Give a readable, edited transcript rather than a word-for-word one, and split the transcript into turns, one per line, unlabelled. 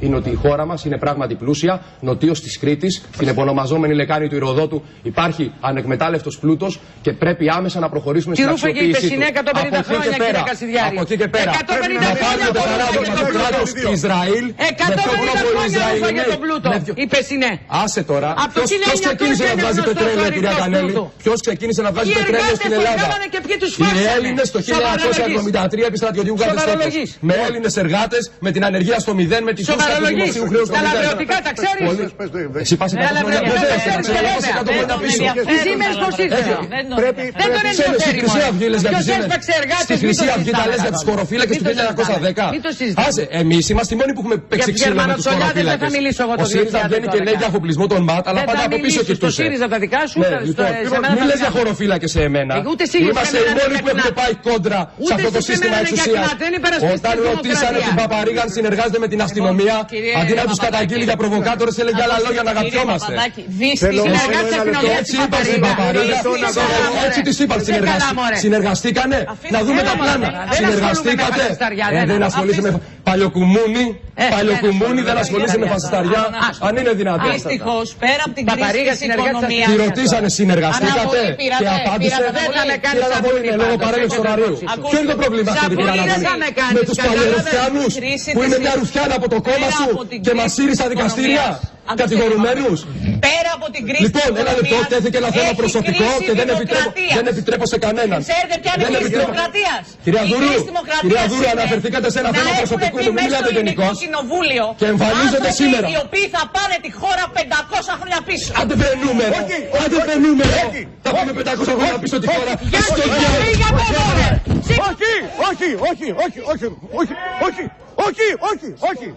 είναι ότι η χώρα μας είναι πράγματι πλούσια. Νοτίως της Κρήτης, στην επωνομαζόμενη λεκάνη του Ηρωδότου, υπάρχει ανεκμετάλλευτος πλούτος και πρέπει άμεσα να προχωρήσουμε στην αξιοποίησή του. Από εκεί και πέρα, πρέπει να πάρουμε το παράδειγμα του κράτους του Ισραήλ.
150 χρόνια ρούφα για τον πλούτο. Είπε ναι.
Άσε τώρα. Ποιος ξεκίνησε να βγάζει πετρέλαιο, κυρία Κανέλη? Ποιος ξεκίνησε να βγάζει πετρέλαιο στην Ελλάδα? Οι Έλληνες το 1973 επί στρατιωτικού καθεστώτος. Με Έλληνες εργάτες, με την ανεργία στο 0, με τη σούστα του δημοσίου χρέους στο 0.
Τα λαβρεωτικά τα ξέρεις.
Εσύ πας 100 χρόνια πίσω.
Οι Siemens πώς ήρθε? Δεν τον ενδιαφέρει.
Στη Χρυσή Αυγή λες για τη Siemens. Στη Χρυσή Αυγή τα λες για τους χωροφύλακες του 1910. Άσε, εμείς είμαστε οι μόνοι που έχουμε παίξει ξύλο με τους χωροφύλακες. Ο ΣΥΡΙΖΑ βγαίνει και λέει για αφοπλισμό των ΜΑΤ, αλλά πάντα από πίσω κοιτούσε.
Στο ΣΥΡΙΖΑ τα δικά σου.
Μην λες για χωροφύλακες σε εμένα. Είμαστε οι μόνοι που έχουμε πάει κόντρα σε αυτό το σύστημα εξουσίας. Όταν ρωτήσανε την Παπαρίγα αν συνεργάζεται με την αστυνομία, αντί να τους καταγγείλει για προβοκάτορες, έλεγε άλλα λόγια να αγαπιόμαστε. Έτσι είπα στην Παπαρίγα, έτσι της είπα, συνεργαστήκανε, να δούμε τα πλάνα. Συνεργαστήκατε, δεν ασχολείσαι με παλιοκουμούνι, δεν ασχολείσαι με φασισταριά, αν είναι δυνατόν.
Δυστυχώς, πέρα από την κρίση της οικονομίας.
Τη ρωτήσανε, συνεργαστήκατε και απάντησε, κύριε Αναβολή, λόγω παρέλευσης ωραρίου. Ποιο είναι το πρόβλημα αυτό, κύριε Αναβολή? Με τους παλιορουφιάνους που είναι μια ρουφιάνα από το κόμμα σου και μας σύρει στα δικαστήρια κατηγορουμένους.
Πέρα από την κρίση
λοιπόν, ένα λεπτό, τέθηκε ένα θέμα προσωπικό και δεν επιτρέπω σε κανέναν.
Ξέρετε ποια είναι η κρίση δημοκρατίας?
Κυρία Δούρου, αναφερθήκατε σε ένα θέμα προσωπικού, μην μιλάτε γενικώς. Και εμφανίζονται σήμερα.
Οι οποίοι θα πάνε τη χώρα 500 χρόνια πίσω.
Άντε βρε νούμερο, θα πάμε 500 χρόνια πίσω τη χώρα.
Όχι.